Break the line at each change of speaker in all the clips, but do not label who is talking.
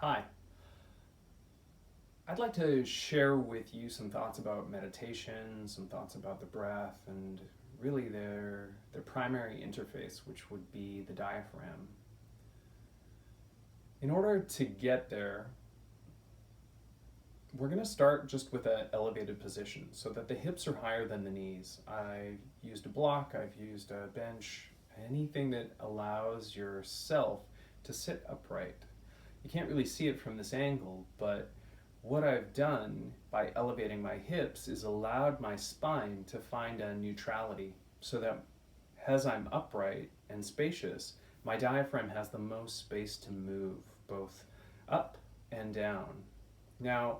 Hi. I'd like to share with you some thoughts about meditation, some thoughts about the breath, and really their primary interface, which would be the diaphragm. In order to get there, we're going to start just with an elevated position so that the hips are higher than the knees. I've used a block, I've used a bench, anything that allows yourself to sit upright. You can't really see it from this angle, but what I've done by elevating my hips is allowed my spine to find a neutrality so that as I'm upright and spacious, my diaphragm has the most space to move both up and down. Now,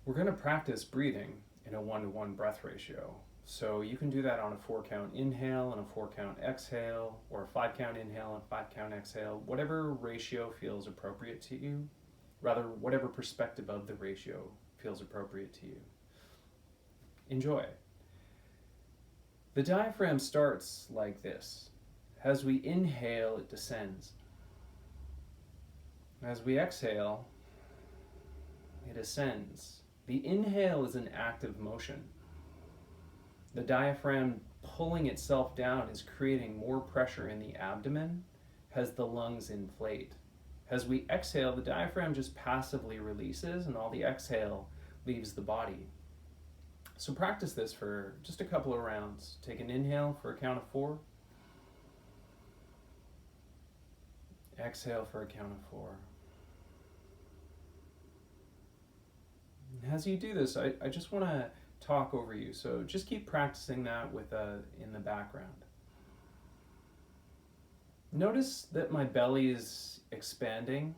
we're going to practice breathing in a 1-to-1 breath ratio. So you can do that on a 4-count inhale and a 4-count exhale, or a 5-count inhale and 5-count exhale, whatever ratio feels appropriate to you. Rather, whatever perspective of the ratio feels appropriate to you. Enjoy. The diaphragm starts like this. As we inhale, it descends. As we exhale, it ascends. The inhale is an active motion. The diaphragm pulling itself down is creating more pressure in the abdomen as the lungs inflate. As we exhale, the diaphragm just passively releases and all the exhale leaves the body. So practice this for just a couple of rounds. Take an inhale for a count of 4. Exhale for a count of 4. As you do this, I just want to talk over you. So just keep practicing that with in the background. Notice that my belly is expanding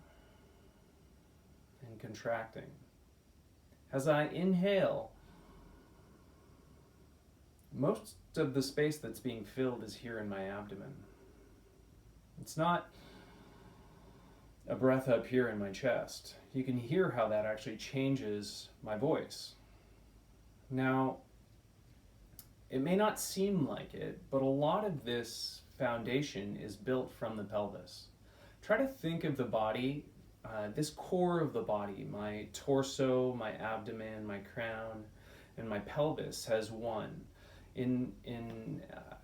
and contracting. As I inhale, most of the space that's being filled is here in my abdomen. It's not a breath up here in my chest. You can hear how that actually changes my voice. Now, it may not seem like it, but a lot of this foundation is built from the pelvis. Try to think of the body, this core of the body, my torso, my abdomen, my crown, and my pelvis as one. In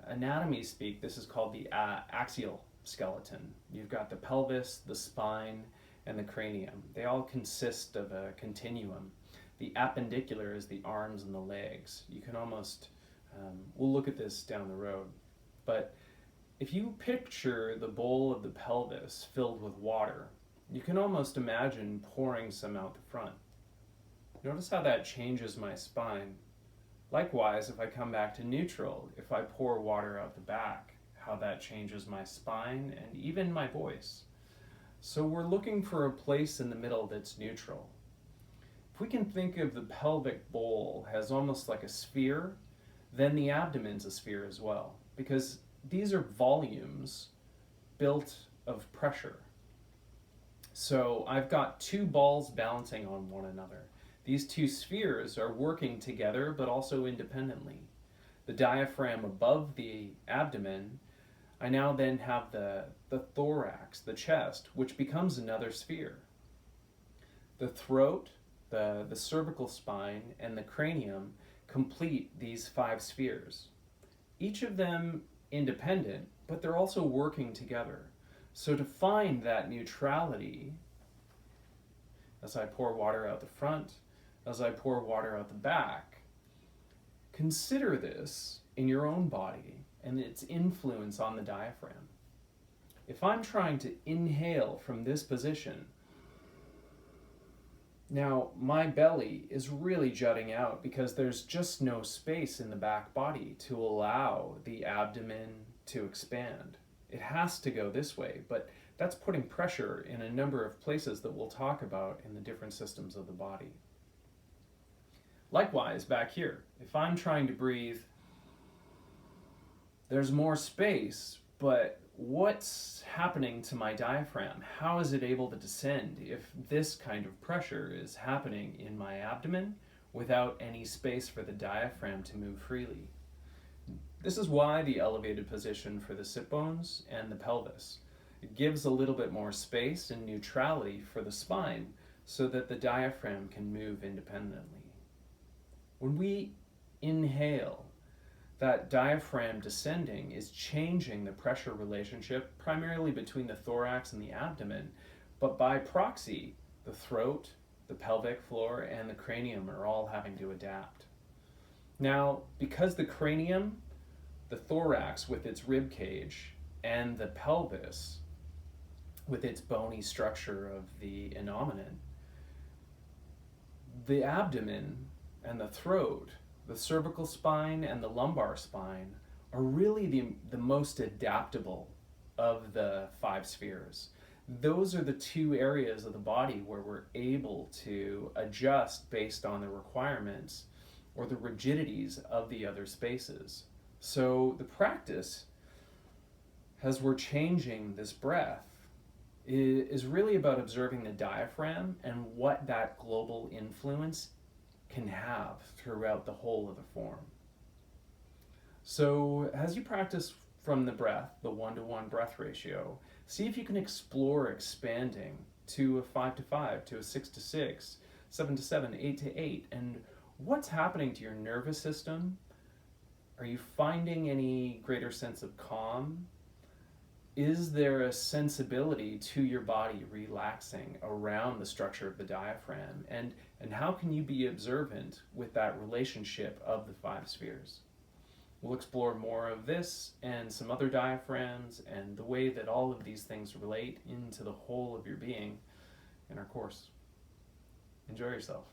anatomy speak, this is called the axial skeleton. You've got the pelvis, the spine, and the cranium. They all consist of a continuum. The appendicular is the arms and the legs. You can almost, we'll look at this down the road, but if you picture the bowl of the pelvis filled with water, you can almost imagine pouring some out the front. Notice how that changes my spine. Likewise, if I come back to neutral, if I pour water out the back, how that changes my spine and even my voice. So we're looking for a place in the middle that's neutral. If we can think of the pelvic bowl as almost like a sphere, then the abdomen's a sphere as well, because these are volumes built of pressure. So I've got two balls balancing on one another. These two spheres are working together but also independently. The diaphragm above the abdomen, I now then have the thorax, the chest, which becomes another sphere. The throat, the cervical spine, and the cranium complete these 5 spheres. Each of them independent, but they're also working together. So to find that neutrality, as I pour water out the front, as I pour water out the back, consider this in your own body and its influence on the diaphragm. If I'm trying to inhale from this position, now my belly is really jutting out because there's just no space in the back body to allow the abdomen to expand. It has to go this way, but that's putting pressure in a number of places that we'll talk about in the different systems of the body. Likewise, back here, if I'm trying to breathe, there's more space, but what's happening to my diaphragm? How is it able to descend if this kind of pressure is happening in my abdomen without any space for the diaphragm to move freely? This is why the elevated position for the sit bones and the pelvis. It gives a little bit more space and neutrality for the spine so that the diaphragm can move independently. When we inhale, that diaphragm descending is changing the pressure relationship primarily between the thorax and the abdomen, but by proxy, the throat, the pelvic floor, and the cranium are all having to adapt. Now, because the cranium, the thorax with its rib cage, and the pelvis with its bony structure of the innominate, the abdomen and the throat, the cervical spine and the lumbar spine are really the most adaptable of the 5 spheres. Those are the 2 areas of the body where we're able to adjust based on the requirements or the rigidities of the other spaces. So the practice, as we're changing this breath, is really about observing the diaphragm and what that global influence can have throughout the whole of the form. So as you practice from the breath, the 1-to-1 breath ratio, see if you can explore expanding to a 5-to-5, to a 6-to-6, 7-to-7, 8-to-8, and what's happening to your nervous system? Are you finding any greater sense of calm? Is there a sensibility to your body relaxing around the structure of the diaphragm? And how can you be observant with that relationship of the 5 spheres? We'll explore more of this and some other diaphragms and the way that all of these things relate into the whole of your being in our course. Enjoy yourself.